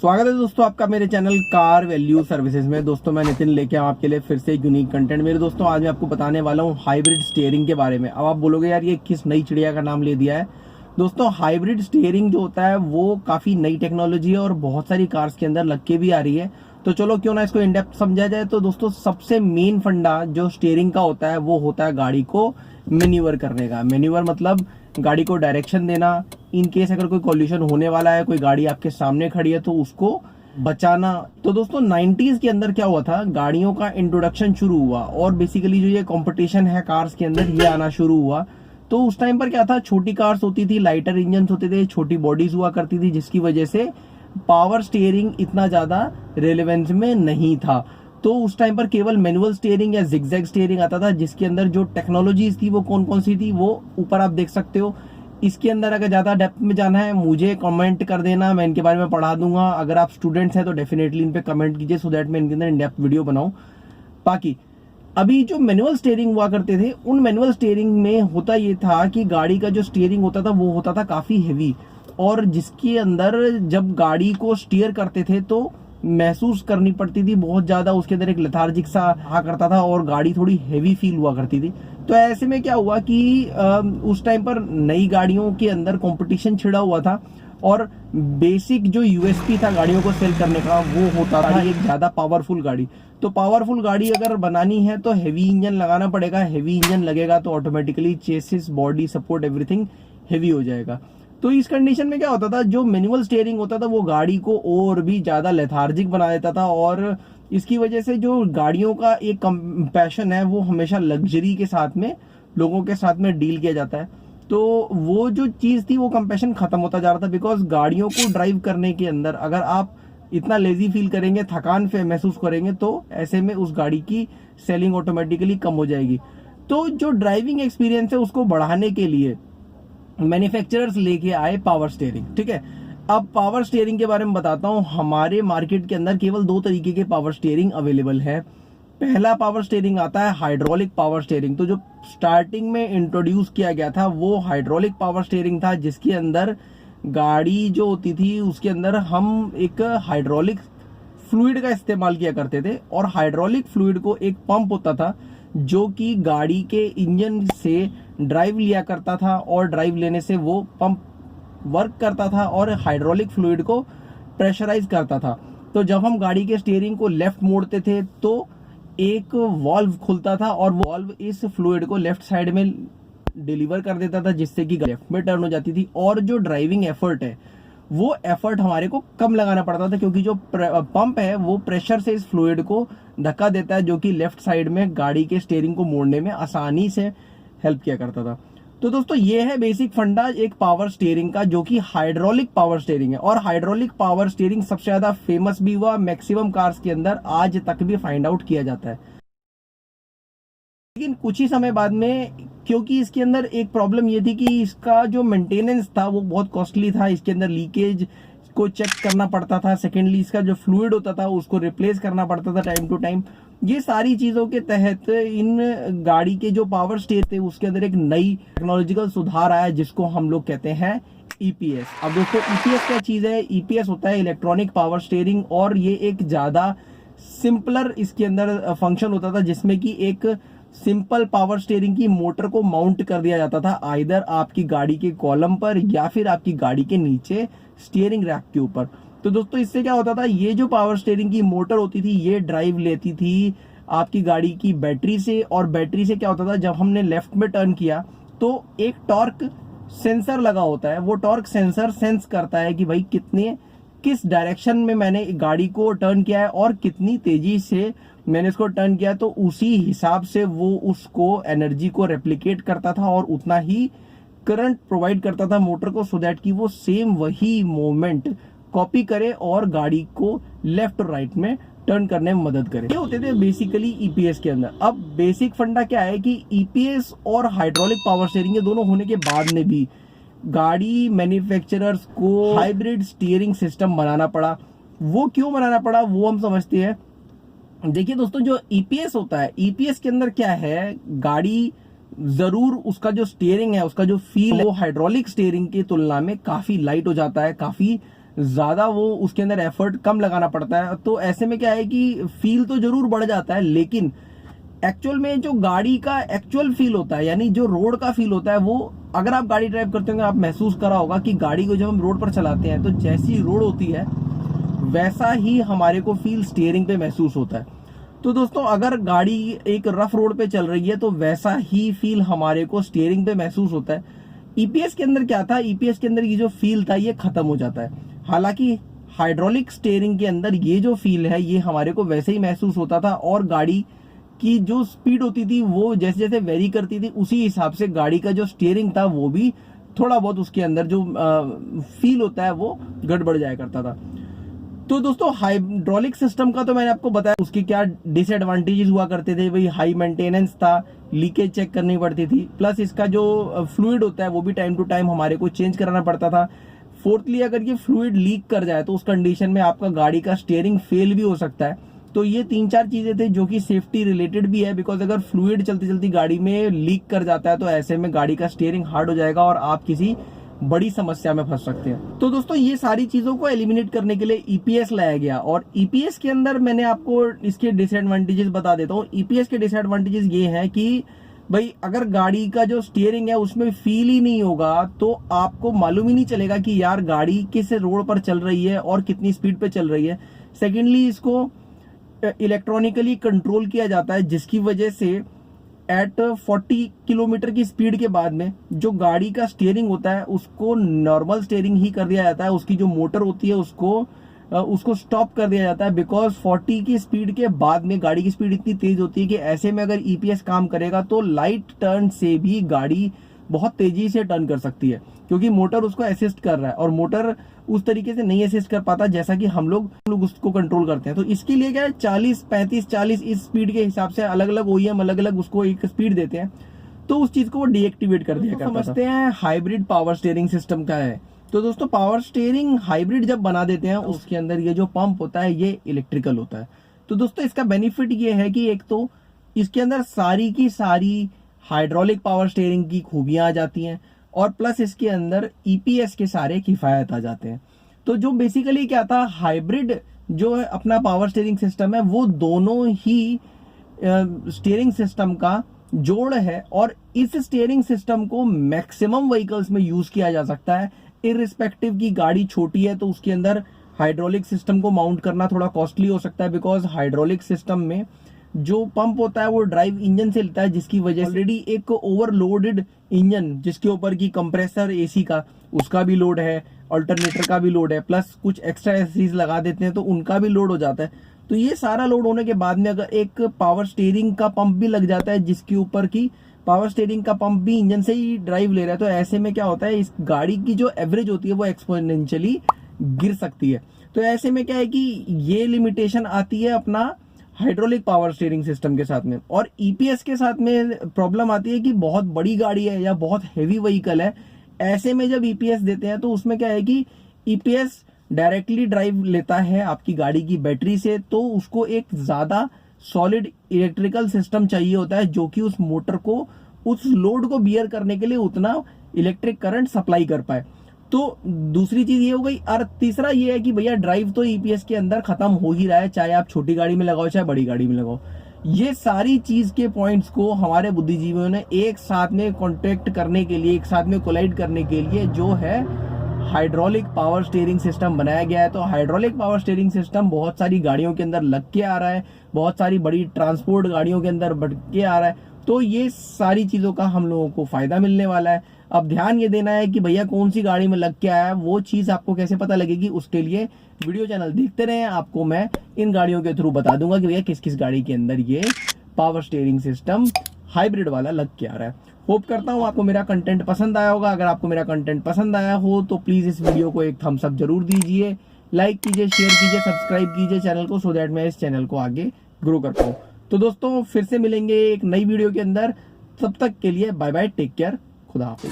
स्वागत है दोस्तों आपका मेरे चैनल कार वैल्यू सर्विसेज में। दोस्तों मैं नितिन लेके आऊँ आपके लिए फिर से एक यूनिक कंटेंट। मेरे दोस्तों आज मैं आपको बताने वाला हूँ हाइब्रिड स्टीयरिंग के बारे में। अब आप बोलोगे यार ये किस नई चिड़िया का नाम ले दिया है। दोस्तों हाइब्रिड स्टीयरिंग जो होता है वो काफ़ी नई टेक्नोलॉजी है और बहुत सारी कार्स के अंदर लग के भी आ रही है। तो चलो क्यों ना इसको इन डेप्थ समझा जाए। तो दोस्तों सबसे मेन फंडा जो स्टीयरिंग का होता है वो होता है गाड़ी को मैन्यूवर करने का। मैन्यूवर मतलब गाड़ी को डायरेक्शन देना। इन केस अगर कोई कॉल्यूशन होने वाला है, कोई गाड़ी आपके सामने खड़ी है तो उसको बचाना। तो दोस्तों 90s के अंदर क्या हुआ था, गाड़ियों का इंट्रोडक्शन शुरू हुआ और बेसिकली जो ये कंपटीशन है कार्स के अंदर ये आना शुरू हुआ। तो उस टाइम पर क्या था, छोटी कार्स होती थी, लाइटर इंजन होते थे, छोटी बॉडीज हुआ करती थी, जिसकी वजह से पावर स्टीयरिंग इतना ज्यादा रेलेवेंस में नहीं था। तो उस टाइम पर केवल मैनुअल स्टीयरिंग या जिगजैग स्टीयरिंग आता था, जिसके अंदर जो टेक्नोलॉजीज थी वो कौन कौन सी थी वो ऊपर आप देख सकते हो। इसके अंदर अगर ज्यादा डेप्थ में जाना है मुझे कमेंट कर देना, मैं इनके बारे में पढ़ा दूंगा। अगर आप स्टूडेंट्स हैं तो डेफिनेटली इन पे कमेंट कीजिए सो दैट मैं इनके अंदर इन डेप्थ वीडियो बनाऊं। बाकी अभी जो मैनुअल स्टीयरिंग हुआ करते थे, उन मैनुअल स्टीयरिंग में होता ये था कि गाड़ी का जो स्टीयरिंग होता था वो होता था काफी हेवी, और जिसके अंदर जब गाड़ी को स्टीयर करते थे तो महसूस करनी पड़ती थी बहुत ज्यादा, उसके अंदर एक लेथार्जिक सा आ करता था और गाड़ी थोड़ी हेवी फील हुआ करती थी। तो ऐसे में क्या हुआ कि उस टाइम पर नई गाड़ियों के अंदर कंपटीशन छिड़ा हुआ था और बेसिक जो यूएसपी था गाड़ियों को सेल करने का वो होता था एक ज्यादा पावरफुल गाड़ी। तो पावरफुल गाड़ी अगर बनानी है तो हैवी इंजन लगाना पड़ेगा। हैवी इंजन लगेगा तो automatically chassis, body support, everything heavy हो जाएगा। तो इस कंडीशन में क्या होता था, जो मैनुअल स्टीयरिंग होता था वो गाड़ी को और भी ज्यादा लेथार्जिक बना देता था, और इसकी वजह से जो गाड़ियों का एक कंपैशन है वो हमेशा लग्जरी के साथ में, लोगों के साथ में डील किया जाता है। तो वो जो चीज थी वो कंपैशन खत्म होता जा रहा था, बिकॉज गाड़ियों को ड्राइव करने के अंदर अगर आप इतना लेजी फील करेंगे, थकान महसूस करेंगे, तो ऐसे में उस गाड़ी की सेलिंग ऑटोमेटिकली कम हो जाएगी। तो जो ड्राइविंग एक्सपीरियंस है उसको बढ़ाने के लिए मैन्युफैक्चरर्स लेके आए पावर स्टीयरिंग। ठीक है, अब पावर स्टीयरिंग के बारे में बताता हूं। हमारे मार्केट के अंदर केवल दो तरीके के पावर स्टीयरिंग अवेलेबल है। पहला पावर स्टीयरिंग आता है हाइड्रोलिक पावर स्टीयरिंग। तो जो स्टार्टिंग में इंट्रोड्यूस किया गया था वो हाइड्रोलिक पावर स्टीयरिंग था, जिसके अंदर गाड़ी जो होती थी उसके अंदर हम एक हाइड्रोलिक फ्लूइड का इस्तेमाल किया करते थे, और हाइड्रोलिक फ्लूइड को एक पंप होता था जो कि गाड़ी के इंजन से ड्राइव लिया करता था, और ड्राइव लेने से वो पंप वर्क करता था और हाइड्रोलिक फ्लूइड को प्रेशराइज करता था। तो जब हम गाड़ी के स्टीयरिंग को लेफ्ट मोड़ते थे तो एक वॉल्व खुलता था और वो वॉल्व इस फ्लूइड को लेफ्ट साइड में डिलीवर कर देता था, जिससे कि लेफ्ट में टर्न हो जाती थी। और जो ड्राइविंग एफर्ट है वो एफर्ट हमारे को कम लगाना पड़ता था, क्योंकि जो पंप है वो प्रेशर से इस फ्लूइड को धक्का देता है, जो कि लेफ्ट साइड में गाड़ी के स्टीयरिंग को मोड़ने में आसानी से हेल्प किया करता था। तो दोस्तों ये है बेसिक फंडा एक पावर स्टीयरिंग का, जो कि हाइड्रोलिक पावर स्टीयरिंग है। और हाइड्रोलिक पावर स्टीयरिंग सबसे ज्यादा फेमस भी हुआ, मैक्सिमम कार्स के अंदर आज तक भी फाइंड आउट किया जाता है। लेकिन कुछ ही समय बाद में, क्योंकि इसके अंदर एक प्रॉब्लम ये थी कि इसका जो मेंटेनेंस था वो बहुत कॉस्टली था, इसके अंदर लीकेज को चेक करना पड़ता था। सेकेंडली इसका जो फ्लूइड होता था उसको रिप्लेस करना पड़ता था टाइम टू टाइम। ये सारी चीजों के तहत इन गाड़ी के जो पावर स्टीयर थे उसके अंदर एक नई टेक्नोलॉजिकल सुधार आया, जिसको हम लोग कहते हैं ईपीएस। अब दोस्तों ईपीएस क्या चीज है? ईपीएस होता है इलेक्ट्रॉनिक पावर स्टीयरिंग, और ये एक ज्यादा सिंपलर इसके अंदर फंक्शन होता था, जिसमें कि एक सिंपल पावर स्टीयरिंग की मोटर को माउंट कर दिया जाता था आइदर आपकी गाड़ी के कॉलम पर या फिर आपकी गाड़ी के नीचे स्टीयरिंग रैक के ऊपर। तो दोस्तों इससे क्या होता था, ये जो पावर स्टीयरिंग की मोटर होती थी ये ड्राइव लेती थी आपकी गाड़ी की बैटरी से, और बैटरी से क्या होता था, जब हमने लेफ्ट में टर्न किया तो एक टॉर्क सेंसर लगा होता है। वो टॉर्क सेंसर सेंस करता है कि भाई किस डायरेक्शन में मैंने गाड़ी को टर्न किया है और कितनी तेजी से मैंने इसको टर्न किया, तो उसी हिसाब से वो उसको एनर्जी को रेप्लिकेट करता था और उतना ही करंट प्रोवाइड करता था मोटर को, सो दैट कि वो सेम वही मोमेंट कॉपी करे और गाड़ी को लेफ्ट और राइट में टर्न करने में मदद करे। ये होते थे बेसिकली ईपीएस के अंदर। अब बेसिक फंडा क्या है कि ईपीएस और हाइड्रोलिक पावर स्टीयरिंग ये दोनों होने के बाद में भी गाड़ी मैन्युफैक्चरर्स को हाइब्रिड स्टीयरिंग सिस्टम बनाना पड़ा। वो क्यों बनाना पड़ा वो हम समझते हैं। देखिए दोस्तों, जो ईपीएस होता है, ईपीएस के अंदर क्या है, गाड़ी जरूर उसका जो स्टीयरिंग है, उसका जो फील है वो हाइड्रोलिक स्टीयरिंग की तुलना में काफी लाइट हो जाता है, काफी ज़्यादा वो उसके अंदर एफर्ट कम लगाना पड़ता है। तो ऐसे में क्या है कि फील तो जरूर बढ़ जाता है, लेकिन एक्चुअल में जो गाड़ी का एक्चुअल फील होता है, यानी जो रोड का फील होता है, वो अगर आप गाड़ी ड्राइव करते होंगे आप महसूस करा होगा कि गाड़ी को जब हम रोड पर चलाते हैं तो जैसी रोड होती है वैसा ही हमारे को फील स्टीयरिंग पे महसूस होता है। तो दोस्तों अगर गाड़ी एक रफ रोड पे चल रही है तो वैसा ही फील हमारे को स्टीयरिंग पे महसूस होता है। ईपीएस के अंदर क्या था, ईपीएस के अंदर ये जो फील था ये खत्म हो जाता है। हालांकि हाइड्रोलिक स्टीयरिंग के अंदर ये जो फील है ये हमारे को वैसे ही महसूस होता था, और गाड़ी की जो स्पीड होती थी वो जैसे जैसे वेरी करती थी उसी हिसाब से गाड़ी का जो स्टीयरिंग था वो भी थोड़ा बहुत उसके अंदर जो फील होता है वो गड़बड़ जाया करता था। तो दोस्तों हाइड्रोलिक सिस्टम का तो मैंने आपको बताया उसके क्या डिसएडवांटेजेस हुआ करते थे। भाई हाई मेंटेनेंस था, लीकेज चेक करनी पड़ती थी, प्लस इसका जो फ्लूइड होता है वो भी टाइम टू टाइम हमारे को चेंज कराना पड़ता था। फोर्थली अगर ये फ्लूइड लीक कर जाए तो उस कंडीशन में आपका गाड़ी का स्टीयरिंग फेल भी हो सकता है। तो ये 3-4 चीजें थे जो कि सेफ्टी रिलेटेड भी है, बिकॉज अगर फ्लूइड चलती चलती गाड़ी में लीक कर जाता है तो ऐसे में गाड़ी का स्टीयरिंग हार्ड हो जाएगा और आप किसी बड़ी समस्या में फंस सकते हैं। तो दोस्तों ये सारी चीजों को एलिमिनेट करने के लिए ईपीएस लाया गया, और ईपीएस के अंदर मैंने आपको इसके डिसएडवांटेजेस बता देता हूँ। ईपीएस के डिसएडवांटेजेस ये हैं कि भाई अगर गाड़ी का जो स्टीयरिंग है उसमें फील ही नहीं होगा तो आपको मालूम ही नहीं चलेगा कि यार गाड़ी किस रोड पर चल रही है और कितनी स्पीड पे चल रही है। सेकेंडली इसको इलेक्ट्रॉनिकली कंट्रोल किया जाता है, जिसकी वजह से एट 40 किलोमीटर की स्पीड के बाद में जो गाड़ी का स्टीयरिंग होता है उसको नॉर्मल स्टीयरिंग ही कर दिया जाता है। उसकी जो मोटर होती है उसको स्टॉप कर दिया जाता है, बिकॉज 40 की स्पीड के बाद में गाड़ी की स्पीड इतनी तेज होती है कि ऐसे में अगर ईपीएस काम करेगा तो लाइट टर्न से भी गाड़ी बहुत तेजी से टर्न कर सकती है, क्योंकि मोटर उसको असिस्ट कर रहा है, और मोटर उस तरीके से नहीं असिस्ट कर पाता जैसा कि हम लोग उसको कंट्रोल करते हैं। तो इसके लिए क्या है 40, 35, 40 इस स्पीड के हिसाब से अलग अलग ओईएम अलग अलग उसको एक स्पीड देते हैं, तो उस चीज को वो डीएक्टिवेट कर दिया करता था। समझते हैं हाइब्रिड पावर स्टीयरिंग सिस्टम क्या है। तो दोस्तों पावर स्टीयरिंग हाइब्रिड जब बना देते हैं उसके अंदर ये जो पंप होता है ये इलेक्ट्रिकल होता है। तो दोस्तों इसका बेनिफिट ये है कि एक तो इसके अंदर सारी की सारी हाइड्रोलिक पावर स्टीयरिंग की खूबियां आ जाती हैं, और प्लस इसके अंदर ईपीएस के सारे किफायत आ जाते हैं। तो जो बेसिकली क्या था, हाइब्रिड जो है अपना पावर स्टीयरिंग सिस्टम है वो दोनों ही स्टीयरिंग सिस्टम का जोड़ है, और इस स्टीयरिंग सिस्टम को मैक्सिमम व्हीकल्स में यूज किया जा सकता है। इररिस्पेक्टिव की गाड़ी छोटी है तो उसके अंदर हाइड्रोलिक सिस्टम को माउंट करना थोड़ा कॉस्टली हो सकता है, बिकॉज हाइड्रोलिक सिस्टम में जो पंप होता है वो ड्राइव इंजन से लेता है, जिसकी वजह से ऑलरेडी एक ओवरलोडेड इंजन जिसके ऊपर की कंप्रेसर एसी का उसका भी लोड है, अल्टरनेटर का भी लोड है, प्लस कुछ एक्स्ट्रा एसीज लगा देते हैं तो उनका भी लोड हो जाता है। तो ये सारा लोड होने के बाद में अगर एक पावर स्टीयरिंग का पंप भी लग जाता है जिसके ऊपर की पावर स्टीयरिंग का पंप भी इंजन से ही ड्राइव ले रहा है, तो ऐसे में क्या होता है इस गाड़ी की जो एवरेज होती है वो एक्सपोनेंशियली गिर सकती है। तो ऐसे में क्या है कि ये लिमिटेशन आती है अपना हाइड्रोलिक पावर स्टीयरिंग सिस्टम के साथ में। और ईपीएस के साथ में प्रॉब्लम आती है कि बहुत बड़ी गाड़ी है या बहुत हेवी व्हीकल है, ऐसे में जब ईपीएस देते हैं तो उसमें क्या है कि ईपीएस डायरेक्टली ड्राइव लेता है आपकी गाड़ी की बैटरी से, तो उसको एक ज्यादा सॉलिड इलेक्ट्रिकल सिस्टम चाहिए होता है जो कि उस मोटर को उस लोड को बियर करने के लिए उतना इलेक्ट्रिक करंट सप्लाई कर पाए। तो दूसरी चीज ये हो गई। और तीसरा ये है कि भैया ड्राइव तो ईपीएस के अंदर खत्म हो ही रहा है, चाहे आप छोटी गाड़ी में लगाओ चाहे बड़ी गाड़ी में लगाओ। ये सारी चीज के पॉइंट्स को हमारे बुद्धिजीवियों ने एक साथ में कॉन्ट्रैक्ट करने के लिए, एक साथ में कोलाइड करने के लिए जो है हाइड्रोलिक पावर स्टीयरिंग सिस्टम बनाया गया है। तो हाइड्रोलिक पावर स्टीयरिंग सिस्टम बहुत सारी गाड़ियों के अंदर लग के आ रहा है, बहुत सारी बड़ी ट्रांसपोर्ट गाड़ियों के अंदर बढ़ के आ रहा है, तो ये सारी चीजों का हम लोगों को फायदा मिलने वाला है। अब ध्यान ये देना है कि भैया कौन सी गाड़ी में लग के आया है, वो चीज आपको कैसे पता लगेगी, उसके लिए वीडियो चैनल देखते रहें। आपको मैं इन गाड़ियों के थ्रू बता दूंगा कि भैया किस किस गाड़ी के अंदर ये पावर स्टीयरिंग सिस्टम हाइब्रिड वाला लग के आ रहा है। होप करता हूँ आपको मेरा कंटेंट पसंद आया होगा। अगर आपको मेरा कंटेंट पसंद आया हो तो प्लीज इस वीडियो को एक थम्स अप जरूर दीजिए, लाइक कीजिए, शेयर कीजिए, सब्सक्राइब कीजिए चैनल को, सो दैट मैं इस चैनल को आगे ग्रो कर पाऊँ। तो दोस्तों फिर से मिलेंगे एक नई वीडियो के अंदर, तब तक के लिए बाय बाय, टेक केयर, खुदा हाफिज।